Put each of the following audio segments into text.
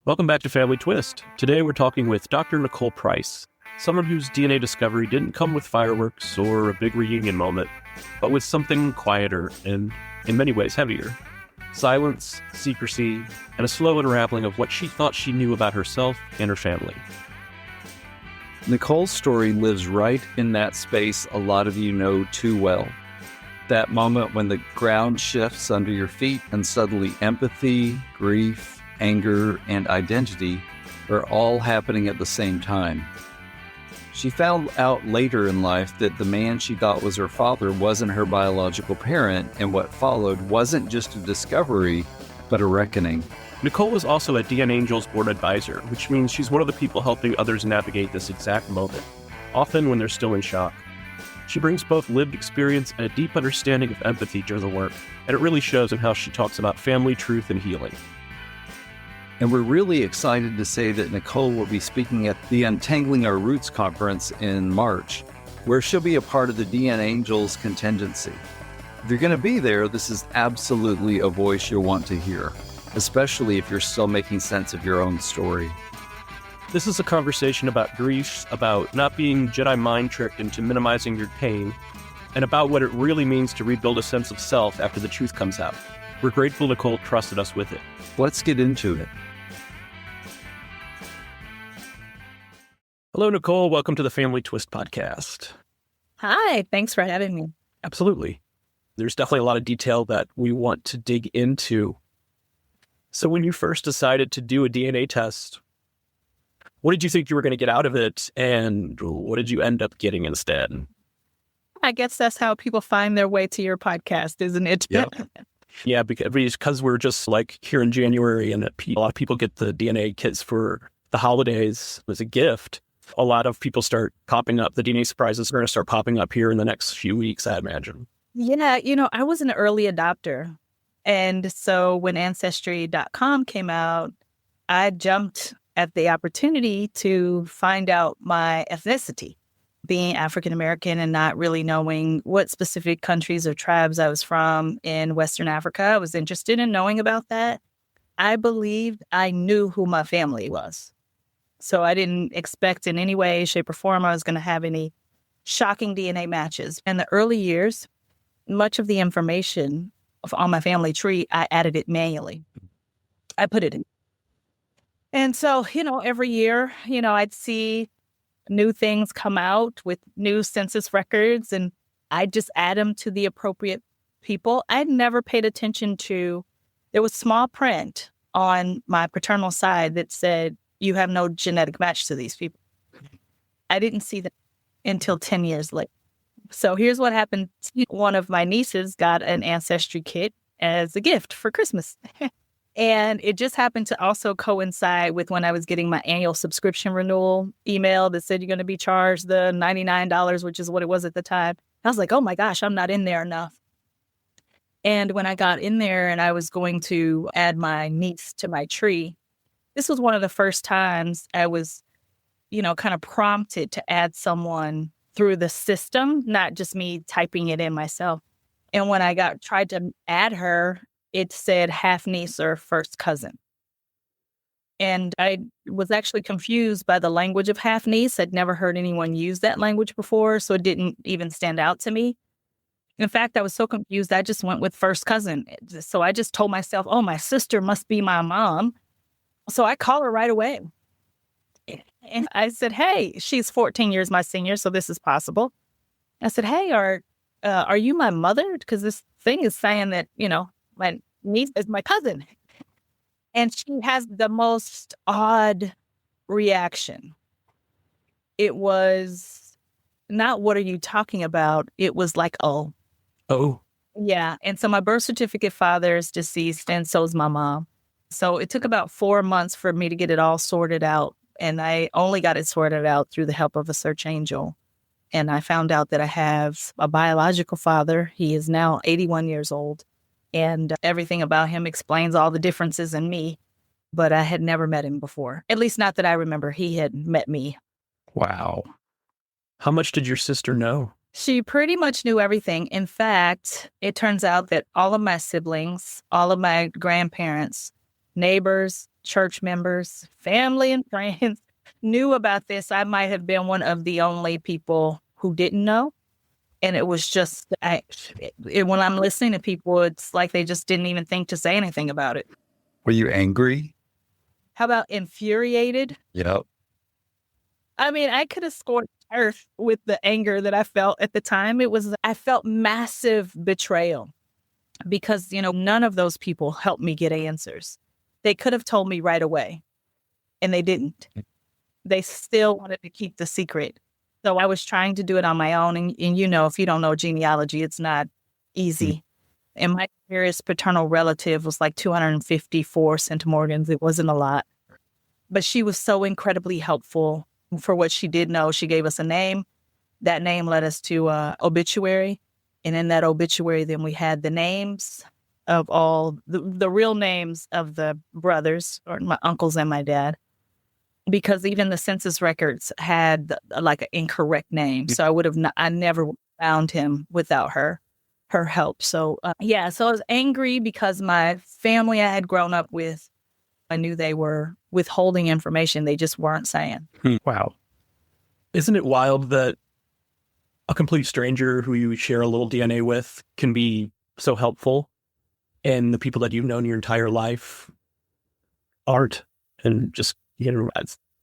Welcome back to Family Twist. Today we're talking with Dr. Nicole Price, someone whose DNA discovery didn't come with fireworks or a big reunion moment, but with something quieter and, in many ways, heavier. Silence, secrecy, and a slow unraveling of what she thought she knew about herself and her family. Nicole's story lives right in that space a lot of you know too well. That moment when the ground shifts under your feet and suddenly empathy, grief, anger, and identity are all happening at the same time. She found out later in life that the man she thought was her father wasn't her biological parent, and what followed wasn't just a discovery, but a reckoning. Nicole is also a DNAngels Board Advisor, which means she's one of the people helping others navigate this exact moment, often when they're still in shock. She brings both lived experience and a deep understanding of empathy to the work, and it really shows in how she talks about family, truth, and healing. And we're really excited to say that Nicole will be speaking at the Untangling Our Roots conference in March, where she'll be a part of the DNAngels contingency. If you're going to be there, this is absolutely a voice you'll want to hear, especially if you're still making sense of your own story. This is a conversation about grief, about not being Jedi mind-tricked into minimizing your pain, and about what it really means to rebuild a sense of self after the truth comes out. We're grateful Nicole trusted us with it. Let's get into it. Hello, Nicole. Welcome to the Family Twist podcast. Hi, thanks for having me. Absolutely. There's definitely a lot of detail that we want to dig into. So when you first decided to do a DNA test, what did you think you were going to get out of it, and what did you end up getting instead? I guess that's how people find their way to your podcast, isn't it? Yeah. Yeah, because we're just like here in January, and a lot of people get the DNA kits for the holidays as a gift. A lot of people start popping up. The DNA surprises are going to start popping up here in the next few weeks, I imagine. Yeah, I was an early adopter. And so when Ancestry.com came out, I jumped at the opportunity to find out my ethnicity. Being African-American and not really knowing what specific countries or tribes I was from in Western Africa, I was interested in knowing about that. I believed I knew who my family was. So I didn't expect in any way, shape, or form I was going to have any shocking DNA matches. In the early years, much of the information on my family tree, I added it manually. I put it in. And so, every year, I'd see new things come out with new census records, and I'd just add them to the appropriate people. I'd never paid attention to, there was small print on my paternal side that said, you have no genetic match to these people. I didn't see that until 10 years later. So here's what happened. One of my nieces got an Ancestry kit as a gift for Christmas. And it just happened to also coincide with when I was getting my annual subscription renewal email that said you're going to be charged the $99, which is what it was at the time. I was like, oh my gosh, I'm not in there enough. And when I got in there and I was going to add my niece to my tree, this was one of the first times I was, kind of prompted to add someone through the system, not just me typing it in myself. And when I tried to add her, it said half niece or first cousin. And I was actually confused by the language of half niece. I'd never heard anyone use that language before, so it didn't even stand out to me. In fact, I was so confused, I just went with first cousin. So I just told myself, oh, my sister must be my mom. So I call her right away. And I said, hey, she's 14 years my senior, so this is possible. I said, hey, are you my mother? Because this thing is saying that, my niece is my cousin. And she has the most odd reaction. It was not, what are you talking about? It was like, oh. Oh. Yeah. And so my birth certificate father is deceased, and so is my mom. So it took about 4 months for me to get it all sorted out. And I only got it sorted out through the help of a search angel. And I found out that I have a biological father. He is now 81 years old. And everything about him explains all the differences in me. But I had never met him before. At least not that I remember he had met me. Wow. How much did your sister know? She pretty much knew everything. In fact, it turns out that all of my siblings, all of my grandparents, neighbors, church members, family, and friends knew about this. I might have been one of the only people who didn't know. And it was just, when I'm listening to people, it's like they just didn't even think to say anything about it. Were you angry? How about infuriated? Yep. I mean, I could have scored earth with the anger that I felt at the time. I felt massive betrayal because, none of those people helped me get answers. They could have told me right away, and they didn't. They still wanted to keep the secret. So I was trying to do it on my own. And if you don't know genealogy, it's not easy. And my nearest paternal relative was like 254 centimorgans. It wasn't a lot. But she was so incredibly helpful for what she did know. She gave us a name. That name led us to obituary. And in that obituary, then we had the names of all the real names of the brothers, or my uncles and my dad. Because even the census records had like an incorrect name. So I never found him without her help. So, so I was angry because my family I had grown up with, I knew they were withholding information. They just weren't saying. Wow. Isn't it wild that a complete stranger who you share a little DNA with can be so helpful, and the people that you've known your entire life aren't, and just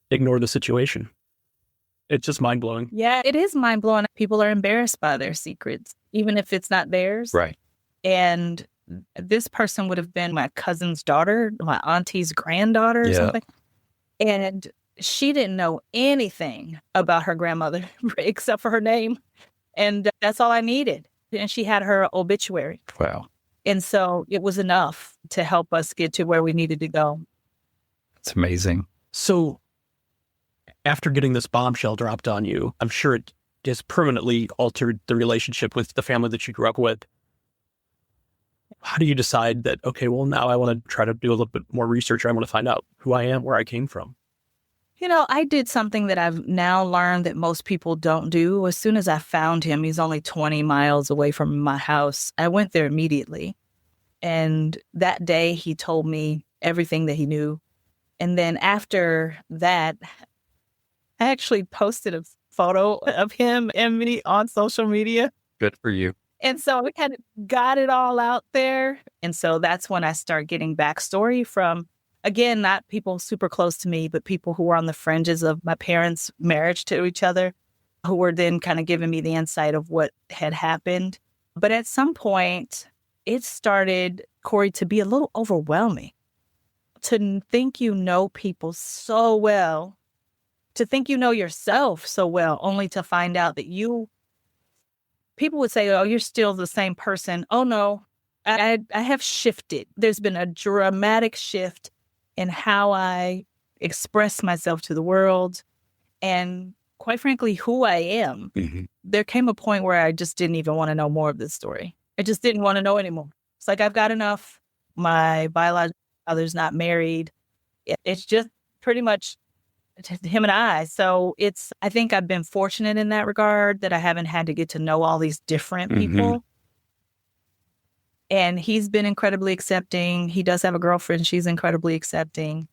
ignore the situation? It's just mind-blowing. Yeah, it is mind-blowing. People are embarrassed by their secrets, even if it's not theirs. Right. And this person would have been my cousin's daughter, my auntie's granddaughter or something. And she didn't know anything about her grandmother except for her name. And that's all I needed. And she had her obituary. Wow. And so it was enough to help us get to where we needed to go. It's amazing. So after getting this bombshell dropped on you, I'm sure it just permanently altered the relationship with the family that you grew up with. How do you decide that, okay, well, now I want to try to do a little bit more research, or I want to find out who I am, where I came from? I did something that I've now learned that most people don't do. As soon as I found him, he's only 20 miles away from my house. I went there immediately. And that day, he told me everything that he knew. And then after that, I actually posted a photo of him and me on social media. Good for you. And so we kind of got it all out there. And so that's when I start getting backstory from, again, not people super close to me, but people who were on the fringes of my parents' marriage to each other, who were then kind of giving me the insight of what had happened. But at some point, it started, Corey, to be a little overwhelming. To think you know people so well, to think you know yourself so well, only to find out that people would say, oh, you're still the same person. Oh, no, I have shifted. There's been a dramatic shift in how I express myself to the world and, quite frankly, who I am. Mm-hmm. There came a point where I just didn't even want to know more of this story. I just didn't want to know anymore. It's like, I've got enough. My biological father's not married. It's just pretty much him and I. So I think I've been fortunate in that regard that I haven't had to get to know all these different people. And he's been incredibly accepting. He does have a girlfriend. She's incredibly accepting.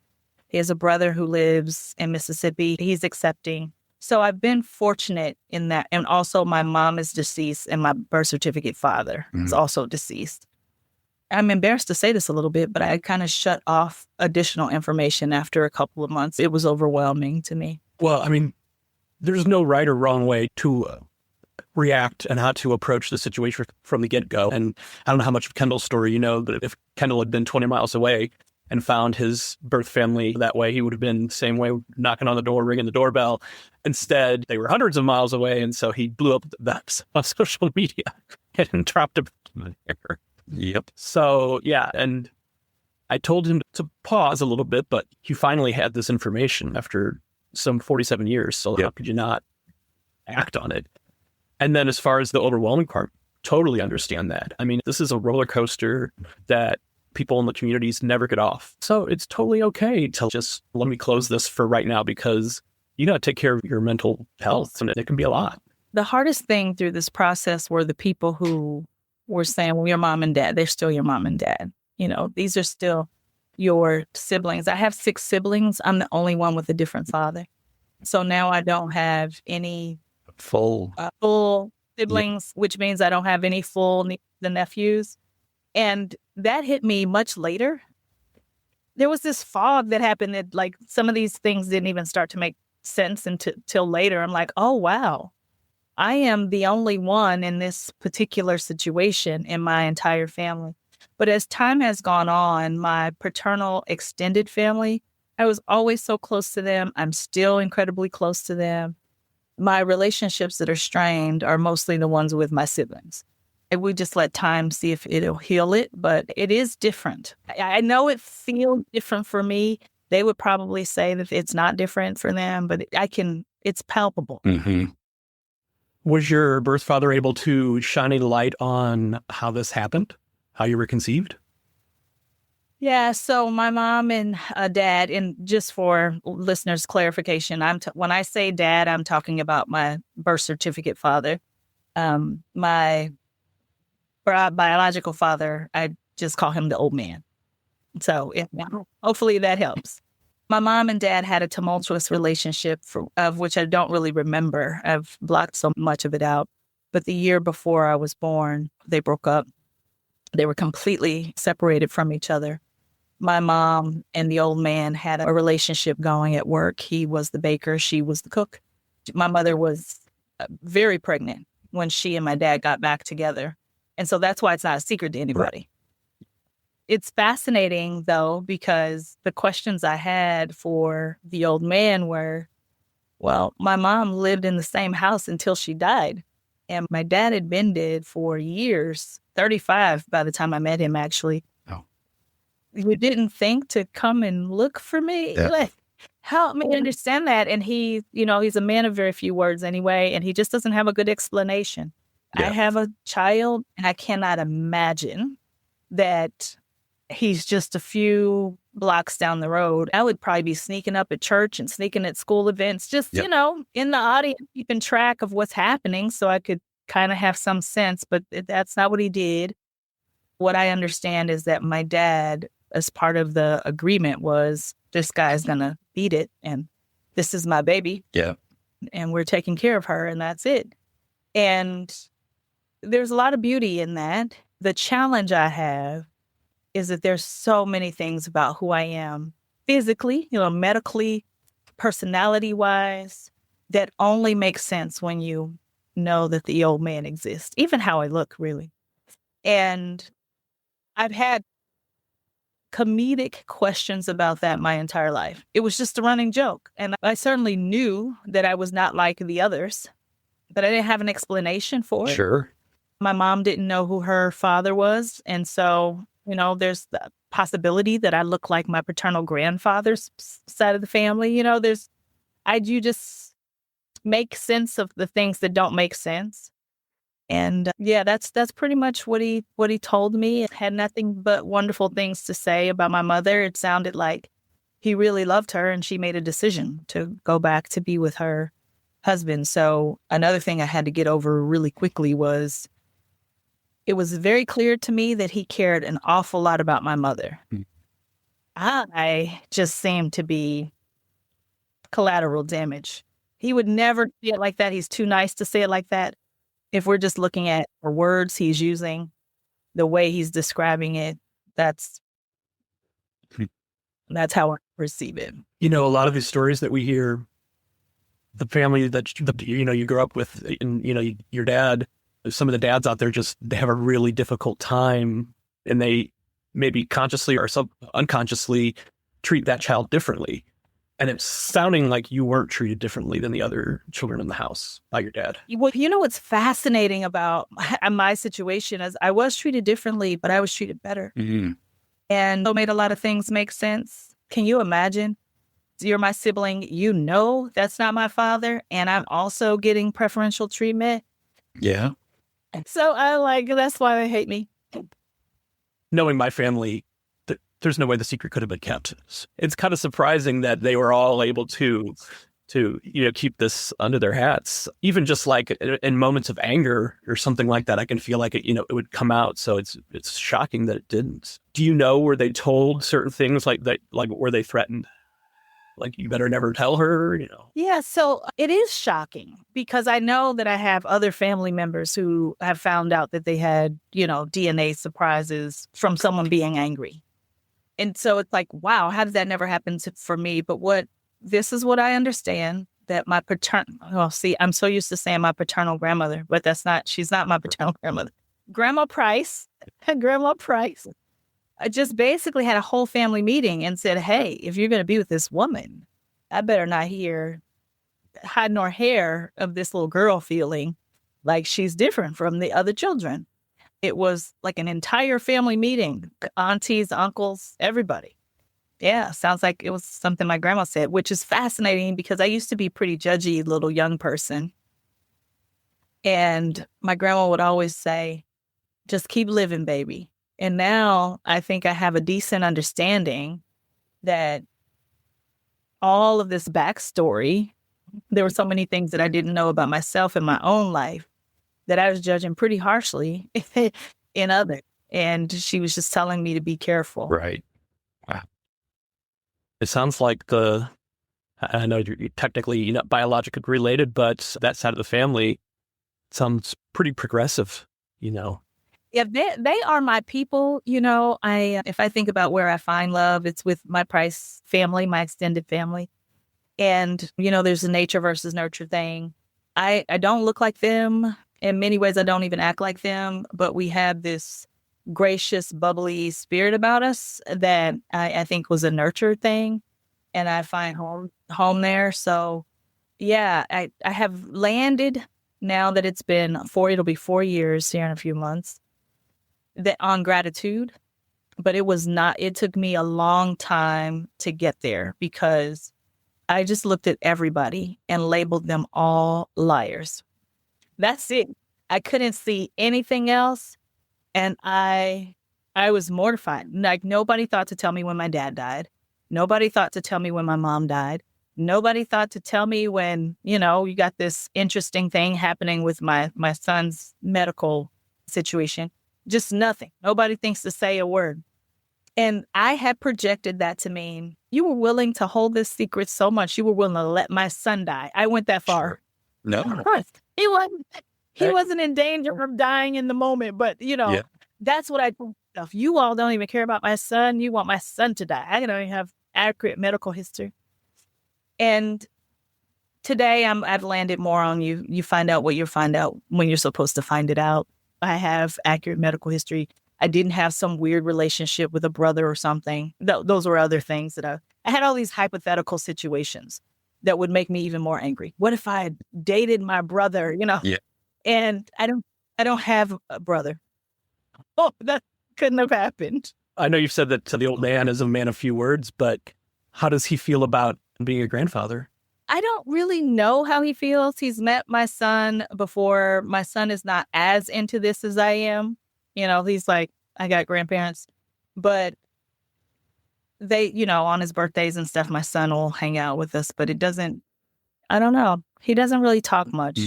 He has a brother who lives in Mississippi. He's accepting. So I've been fortunate in that. And also my mom is deceased and my birth certificate father is also deceased. I'm embarrassed to say this a little bit, but I kind of shut off additional information after a couple of months. It was overwhelming to me. Well, I mean, there's no right or wrong way to react and how to approach the situation from the get-go. And I don't know how much of Kendall's story you know, but if Kendall had been 20 miles away and found his birth family that way, he would have been the same way, knocking on the door, ringing the doorbell. Instead, they were hundreds of miles away, and so he blew up that on social media and dropped a there. Yep. So, yeah, and I told him to pause a little bit, but he finally had this information after some 47 years, so how could you not act on it? And then as far as the overwhelming part, totally understand that. I mean, this is a roller coaster that people in the communities never get off. So it's totally okay to just let me close this for right now, because you got to take care of your mental health, and it can be a lot. The hardest thing through this process were the people who were saying, well, your mom and dad, they're still your mom and dad. These are still your siblings. I have 6 siblings. I'm the only one with a different father. So now I don't have any Full. full siblings, which means I don't have any full the nephews. And that hit me much later. There was this fog that happened that like some of these things didn't even start to make sense until later. I'm like, oh, wow, I am the only one in this particular situation in my entire family. But as time has gone on, my paternal extended family, I was always so close to them. I'm still incredibly close to them. My relationships that are strained are mostly the ones with my siblings. And we just let time see if it'll heal it, but it is different. I know it feels different for me. They would probably say that it's not different for them, but it's palpable. Mm-hmm. Was your birth father able to shine a light on how this happened, how you were conceived? Yeah, so my mom and dad, and just for listeners' clarification, when I say dad, I'm talking about my birth certificate father. My biological father, I just call him the old man. So hopefully that helps. My mom and dad had a tumultuous relationship of which I don't really remember. I've blocked so much of it out. But the year before I was born, they broke up. They were completely separated from each other. My mom and the old man had a relationship going at work. He was the baker. She was the cook. My mother was very pregnant when she and my dad got back together. And so that's why it's not a secret to anybody. Right. It's fascinating, though, because the questions I had for the old man were, well, my mom lived in the same house until she died. And my dad had been dead for years, 35 by the time I met him, actually. Oh. You didn't think to come and look for me? Yeah. Like, help me understand that. And he's a man of very few words anyway, and he just doesn't have a good explanation. Yeah. I have a child, and I cannot imagine that he's just a few blocks down the road. I would probably be sneaking up at church and sneaking at school events, just, in the audience, keeping track of what's happening so I could kind of have some sense. But that's not what he did. What I understand is that my dad, as part of the agreement, was this guy's going to beat it, and this is my baby. Yeah. And we're taking care of her, and that's it. And there's a lot of beauty in that. The challenge I have is that there's so many things about who I am physically, medically, personality-wise, that only make sense when you know that the old man exists, even how I look, really. And I've had comedic questions about that my entire life. It was just a running joke. And I certainly knew that I was not like the others, but I didn't have an explanation for it. Sure. My mom didn't know who her father was. And so, there's the possibility that I look like my paternal grandfather's side of the family. You just make sense of the things that don't make sense. And that's pretty much what he told me. It had nothing but wonderful things to say about my mother. It sounded like he really loved her, and she made a decision to go back to be with her husband. So another thing I had to get over really quickly was it was very clear to me that he cared an awful lot about my mother. I just seemed to be collateral damage. He would never say it like that. He's too nice to say it like that. If we're just looking at the words he's using, the way he's describing it, that's how I perceive it. A lot of these stories that we hear, the family that you grew up with, and your dad, some of the dads out there they have a really difficult time, and they maybe consciously or unconsciously treat that child differently. And it's sounding like you weren't treated differently than the other children in the house by your dad. Well, what's fascinating about my situation is I was treated differently, but I was treated better. Mm-hmm. And it made a lot of things make sense. Can you imagine? You're my sibling. That's not my father. And I'm also getting preferential treatment. Yeah. So that's why they hate me. Knowing my family, there's no way the secret could have been kept. It's kind of surprising that they were all able to to, keep this under their hats. Even just like in moments of anger or something like that, I can feel like it would come out. So it's shocking that it didn't. Do you know, were they told certain things like that? Like, were they threatened? Like, you better never tell her, Yeah, so it is shocking because I know that I have other family members who have found out that they had, DNA surprises from someone being angry. And so it's like, wow, how did that never happen for me? But this is what I understand, that my I'm so used to saying my paternal grandmother, but she's not my paternal grandmother. Grandma Price, I just basically had a whole family meeting and said, hey, if you're going to be with this woman, I better not hear hide nor hair of this little girl feeling like she's different from the other children. It was like an entire family meeting, aunties, uncles, everybody. Yeah, sounds like it was something my grandma said, which is fascinating because I used to be a pretty judgy little young person. And my grandma would always say, just keep living, baby. And now I think I have a decent understanding that all of this backstory, there were so many things that I didn't know about myself in my own life that I was judging pretty harshly in others. And she was just telling me to be careful. Right. Wow. It sounds like I know you're technically not biologically related, but that side of the family sounds pretty progressive, Yeah, they are my people. If I think about where I find love, it's with my Price family, my extended family. And, there's a nature versus nurture thing. I don't look like them. In many ways, I don't even act like them. But we have this gracious, bubbly spirit about us that I think was a nurture thing. And I find home there. So, yeah, I have landed now that it'll be 4 years here in a few months, that on gratitude. But it took me a long time to get there because I just looked at everybody and labeled them all liars. That's it. I couldn't see anything else. And I was mortified. Like, nobody thought to tell me when my dad died. Nobody thought to tell me when my mom died. Nobody thought to tell me when, you got this interesting thing happening with my son's medical situation. Just nothing. Nobody thinks to say a word. And I had projected that to mean you were willing to hold this secret so much, you were willing to let my son die. I went that far. Sure. No. Of course. He wasn't in danger of dying in the moment, but Yeah. That's what I told myself. You all don't even care about my son. You want my son to die. I don't even have accurate medical history. And today I've landed more on you find out what you find out when you're supposed to find it out. I have accurate medical history. I didn't have some weird relationship with a brother or something. Those were other things that I had all these hypothetical situations that would make me even more angry. What if I had dated my brother, Yeah. And I don't have a brother. Oh, that couldn't have happened. I know you've said that the old man is a man of few words, but how does he feel about being a grandfather? I don't really know how he feels. He's met my son before. My son is not as into this as I am. He's like, I got grandparents, but they, on his birthdays and stuff, my son will hang out with us, but I don't know. He doesn't really talk much.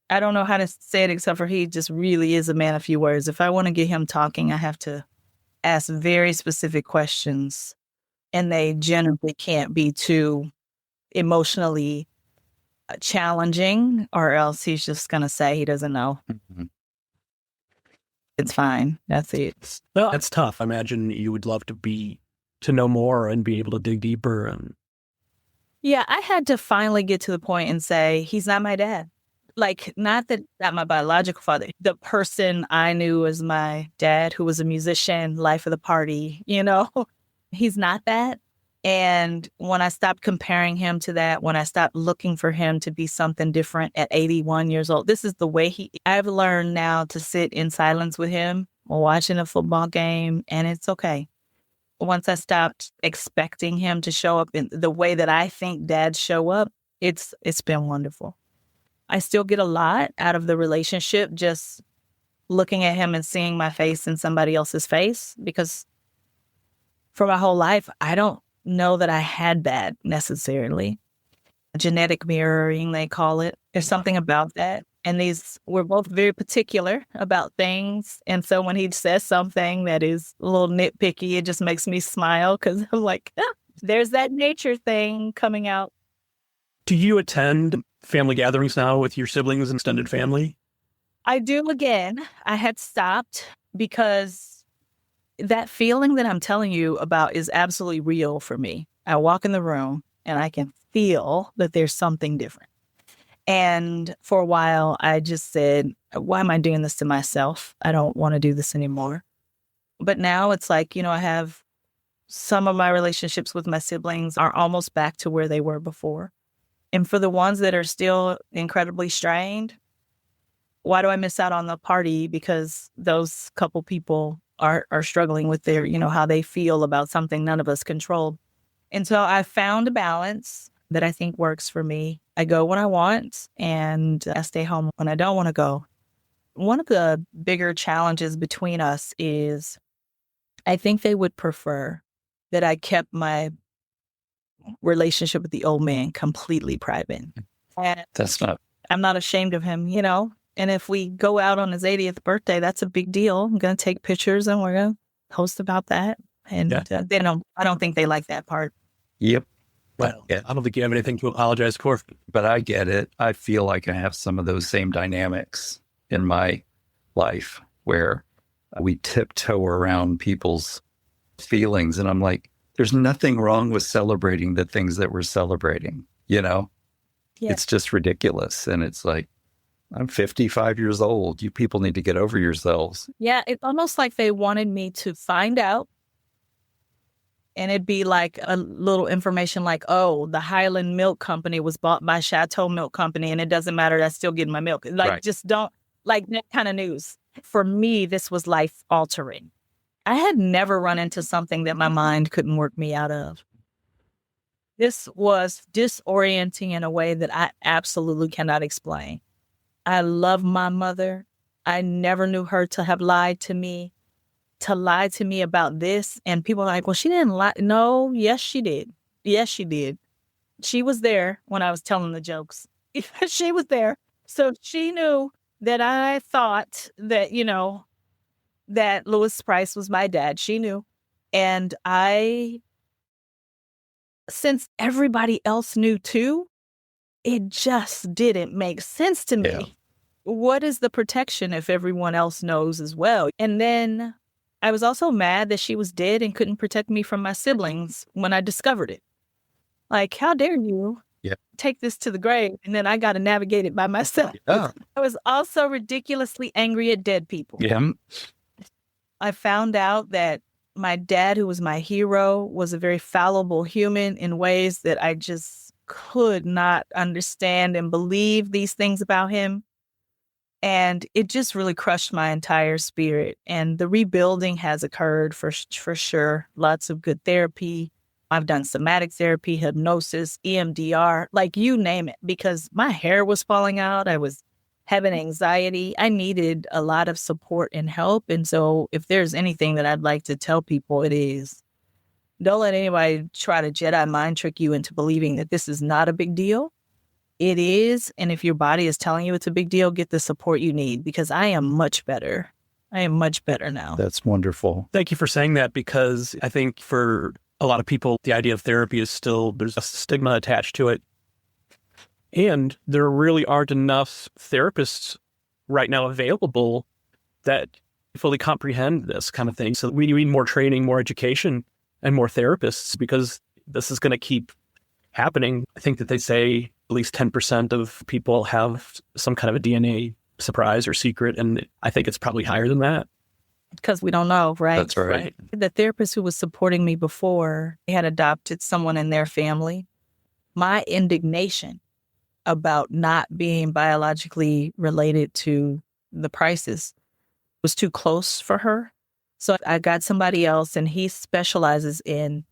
I don't know how to say it except for he just really is a man of few words. If I want to get him talking, I have to ask very specific questions, and they generally can't be too emotionally challenging, or else he's just going to say he doesn't know. Mm-hmm. It's fine. That's it. Well, that's tough. I imagine you would love to know more and be able to dig deeper. And yeah, I had to finally get to the point and say, he's not my dad. Like, not my biological father, the person I knew as my dad, who was a musician, life of the party, he's not that. And when I stopped comparing him to that, when I stopped looking for him to be something different at 81 years old, this is the way I've learned now to sit in silence with him while watching a football game, and it's okay. Once I stopped expecting him to show up in the way that I think dads show up, it's been wonderful. I still get a lot out of the relationship, just looking at him and seeing my face in somebody else's face, because for my whole life, I don't know that I had that necessarily. genetic mirroring, they call it. There's something about that. And we're both very particular about things. And so when he says something that is a little nitpicky, it just makes me smile because I'm like, there's that nature thing coming out. Do you attend family gatherings now with your siblings and extended family? I do again. I had stopped because that feeling that I'm telling you about is absolutely real for me. I walk in the room and I can feel that there's something different. And for a while, I just said, why am I doing this to myself? I don't want to do this anymore. But now it's like, I have some of my relationships with my siblings are almost back to where they were before. And for the ones that are still incredibly strained, why do I miss out on the party? Because those couple people are struggling with their, how they feel about something none of us control. And so I found a balance that I think works for me. I go when I want and I stay home when I don't want to go. One of the bigger challenges between us is I think they would prefer that I kept my relationship with the old man completely private. And I'm not ashamed of him, And if we go out on his 80th birthday, that's a big deal. I'm going to take pictures and we're going to post about that. And I don't think they like that part. Yep. Well, I don't think you have anything to apologize for. But I get it. I feel like I have some of those same dynamics in my life where we tiptoe around people's feelings. And I'm like, there's nothing wrong with celebrating the things that we're celebrating, Yeah. It's just ridiculous. And it's like, I'm 55 years old. You people need to get over yourselves. Yeah, it's almost like they wanted me to find out. And it'd be like a little information like, oh, the Highland Milk Company was bought by Chateau Milk Company, and it doesn't matter. I'm still getting my milk. Just don't, like that kind of news. For me, this was life altering. I had never run into something that my mind couldn't work me out of. This was disorienting in a way that I absolutely cannot explain. I love my mother. I never knew her to have lied to me. To lie to me about this. And people are like, well, she didn't lie. No, yes, she did. Yes, she did. She was there when I was telling the jokes. She was there. So she knew that I thought that, that Louis Price was my dad. She knew. And since everybody else knew too, it just didn't make sense to me. Yeah. What is the protection if everyone else knows as well? And then I was also mad that she was dead and couldn't protect me from my siblings when I discovered it. Like, how dare you take this to the grave and then I got to navigate it by myself. Yeah. I was also ridiculously angry at dead people. Yeah. I found out that my dad, who was my hero, was a very fallible human in ways that I just could not understand and believe these things about him. And it just really crushed my entire spirit. And the rebuilding has occurred for sure. Lots of good therapy. I've done somatic therapy, hypnosis, EMDR, like you name it, because my hair was falling out. I was having anxiety. I needed a lot of support and help. And so if there's anything that I'd like to tell people, it is don't let anybody try to Jedi mind trick you into believing that this is not a big deal. It is. And if your body is telling you it's a big deal, get the support you need, because I am much better. I am much better now. That's wonderful. Thank you for saying that, because I think for a lot of people, the idea of therapy is still, there's a stigma attached to it. And there really aren't enough therapists right now available that fully comprehend this kind of thing. So we need more training, more education, and more therapists, because this is going to keep happening. I think that they say at least 10% of people have some kind of a DNA surprise or secret, and I think it's probably higher than that. Because we don't know, right? That's right. The therapist who was supporting me before had adopted someone in their family. My indignation about not being biologically related to the Prices was too close for her. So I got somebody else, and he specializes in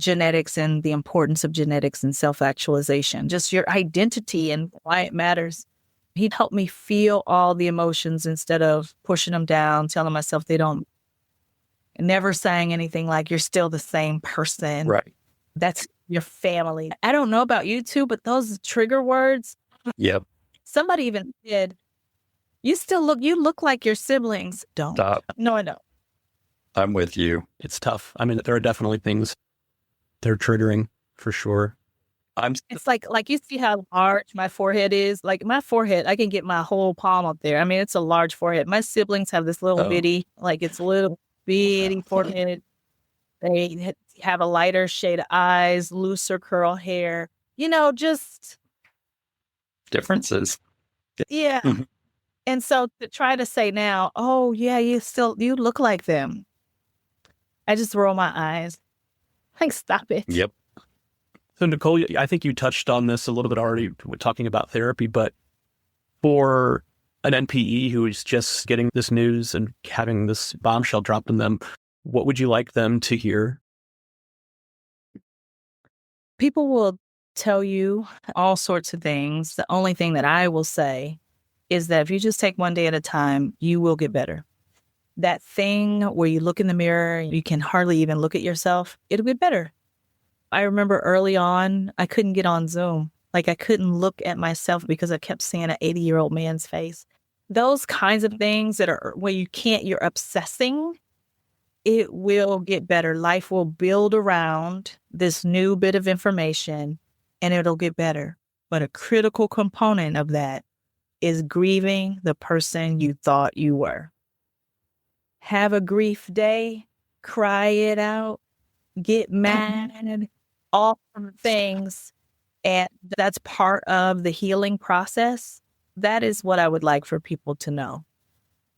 genetics and the importance of genetics and self-actualization, just your identity and why it matters. He'd help me feel all the emotions instead of pushing them down, telling myself they don't, never saying anything like, you're still the same person. Right. That's your family. I don't know about you two, but those trigger words, Yep. somebody even said, you look like your siblings. Don't. Stop. No, I don't. I'm with you. It's tough. I mean, there are definitely things that are triggering for sure. It's like you see how large my forehead is? Like my forehead, I can get my whole palm up there. I mean, it's a large forehead. My siblings have this little bitty, like it's a little bitty forehead. They have a lighter shade of eyes, looser curl hair, just differences. Yeah. And so to try to say now, oh yeah, you look like them. I just roll my eyes. Like, stop it. Yep. So Nicole, I think you touched on this a little bit already talking about therapy, but for an NPE who is just getting this news and having this bombshell dropped on them, what would you like them to hear? People will tell you all sorts of things. The only thing that I will say is that if you just take one day at a time, you will get better. That thing where you look in the mirror, you can hardly even look at yourself, it'll get better. I remember early on, I couldn't get on Zoom. Like I couldn't look at myself because I kept seeing an 80-year-old man's face. Those kinds of things that are where you're obsessing, it will get better. Life will build around this new bit of information and it'll get better. But a critical component of that is grieving the person you thought you were. Have a grief day, cry it out, get mad, all things. And that's part of the healing process. That is what I would like for people to know,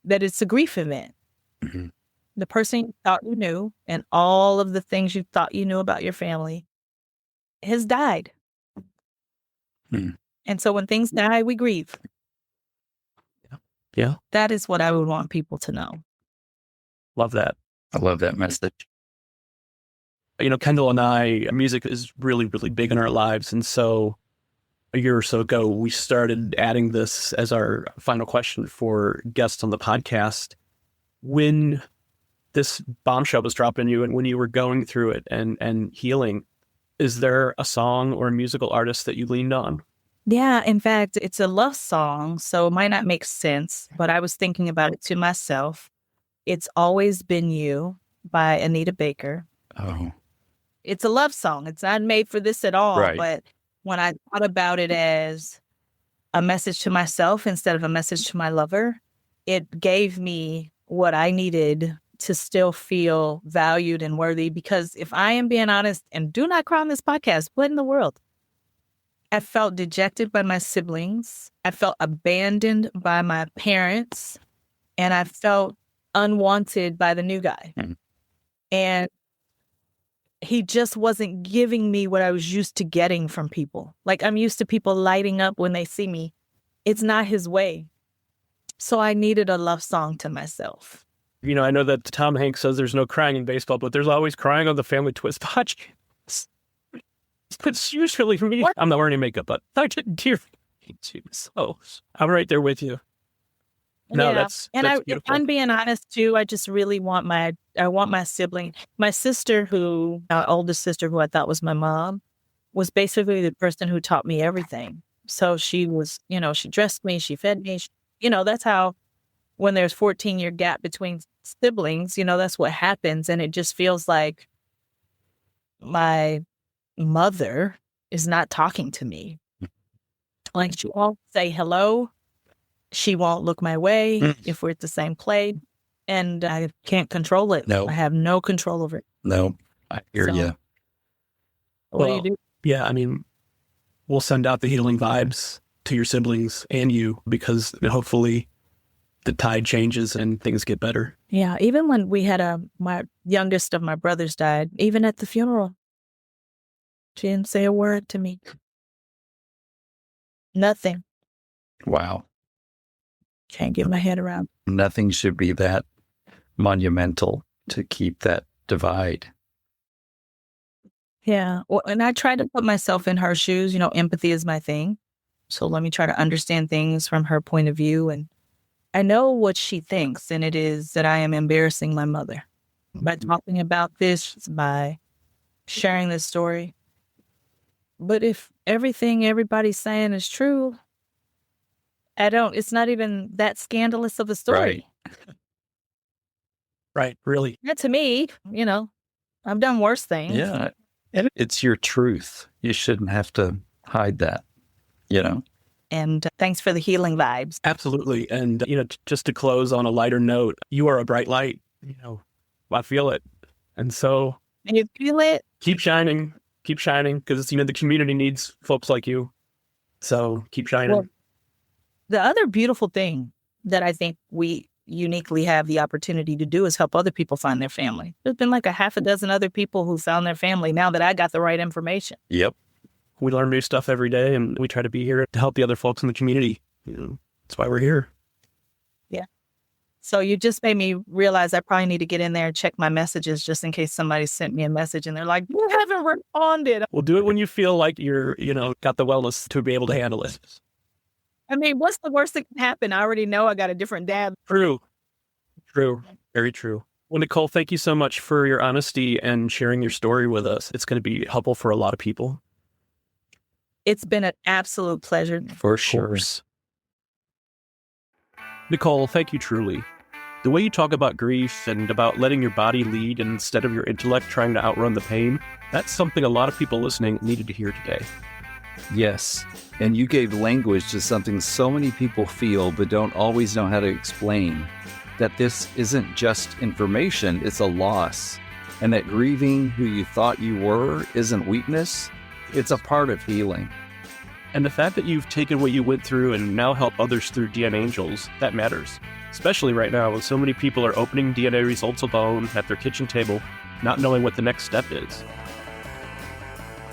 that it's a grief event. Mm-hmm. The person you thought you knew and all of the things you thought you knew about your family has died. Mm. And so when things die, we grieve. Yeah. That is what I would want people to know. Love that. I love that message. Kendall and I, music is really, really big in our lives. And so a year or so ago, we started adding this as our final question for guests on the podcast. When this bombshell was dropping you and when you were going through it and healing, is there a song or a musical artist that you leaned on? Yeah, in fact, it's a love song, so it might not make sense, but I was thinking about it to myself. It's Always Been You by Anita Baker. Oh. It's a love song. It's not made for this at all, Right. But when I thought about it as a message to myself instead of a message to my lover, it gave me what I needed to still feel valued and worthy. Because if I am being honest, and do not cry on this podcast, what in the world? I felt dejected by my siblings. I felt abandoned by my parents. And I felt unwanted by the new guy. Mm. And he just wasn't giving me what I was used to getting from people. Like I'm used to people lighting up when they see me. It's not his way. So I needed a love song to myself. I know that Tom Hanks says there's no crying in baseball, but there's always crying on the Family Twist podcast. It's usually me. What? I'm not wearing any makeup, but I didn't hear you. So I'm right there with you. No, Yeah. that's If beautiful. I'm being honest too, I just really want my sibling, my sister our oldest sister who I thought was my mom, was basically the person who taught me everything. So she was, she dressed me, she fed me, that's how, when there's 14-year gap between siblings, that's what happens. And it just feels like my mother is not talking to me. Like she won't say hello. She won't look my way if we're at the same plate, and I can't control it. No. I have no control over it. No, I hear you. What do you do? Yeah, I mean, we'll send out the healing vibes to your siblings and you because hopefully the tide changes and things get better. Yeah, even when we had my youngest of my brothers died, even at the funeral, she didn't say a word to me. Nothing. Wow. Can't get my head around. Nothing should be that monumental to keep that divide. Yeah. Well, and I try to put myself in her shoes. Empathy is my thing. So let me try to understand things from her point of view. And I know what she thinks, and it is that I am embarrassing my mother by talking about this, by sharing this story. but if everything everybody's saying is true, it's not even that scandalous of a story. Right. Really. Yeah, to me, I've done worse things. Yeah. And it's your truth. You shouldn't have to hide that, And thanks for the healing vibes. Absolutely. And, just to close on a lighter note, you are a bright light. I feel it. And so And you feel it? keep shining, because, the community needs folks like you. So keep shining. Well, the other beautiful thing that I think we uniquely have the opportunity to do is help other people find their family. There's been like a half a dozen other people who found their family now that I got the right information. Yep. We learn new stuff every day, and we try to be here to help the other folks in the community. That's why we're here. Yeah. So you just made me realize I probably need to get in there and check my messages just in case somebody sent me a message and they're like, you haven't responded. We'll do it when you feel like you're, got the wellness to be able to handle it. I mean, what's the worst that can happen? I already know I got a different dad. True. Very true. Well, Nicole, thank you so much for your honesty and sharing your story with us. It's going to be helpful for a lot of people. It's been an absolute pleasure. For sure. Of course. Nicole, thank you truly. The way you talk about grief and about letting your body lead instead of your intellect trying to outrun the pain, that's something a lot of people listening needed to hear today. Yes. And you gave language to something so many people feel but don't always know how to explain. That this isn't just information, it's a loss. And that grieving who you thought you were isn't weakness, it's a part of healing. And the fact that you've taken what you went through and now help others through DNAngels, that matters. Especially right now when so many people are opening DNA results alone at their kitchen table, not knowing what the next step is.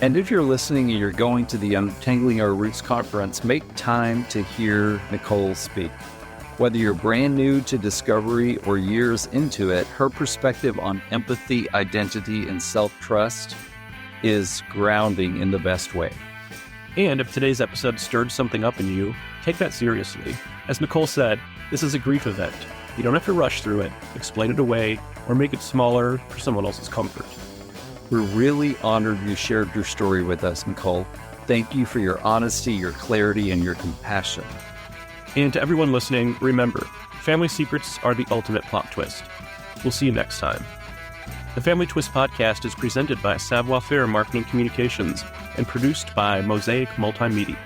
And if you're listening and you're going to the Untangling Our Roots conference, make time to hear Nicole speak. Whether you're brand new to discovery or years into it, her perspective on empathy, identity, and self-trust is grounding in the best way. And if today's episode stirred something up in you, take that seriously. As Nicole said, this is a grief event. You don't have to rush through it, explain it away, or make it smaller for someone else's comfort. We're really honored you shared your story with us, Nicole. Thank you for your honesty, your clarity, and your compassion. And to everyone listening, remember, family secrets are the ultimate plot twist. We'll see you next time. The Family Twist podcast is presented by Savoir Faire Marketing Communications and produced by Mosaic Multimedia.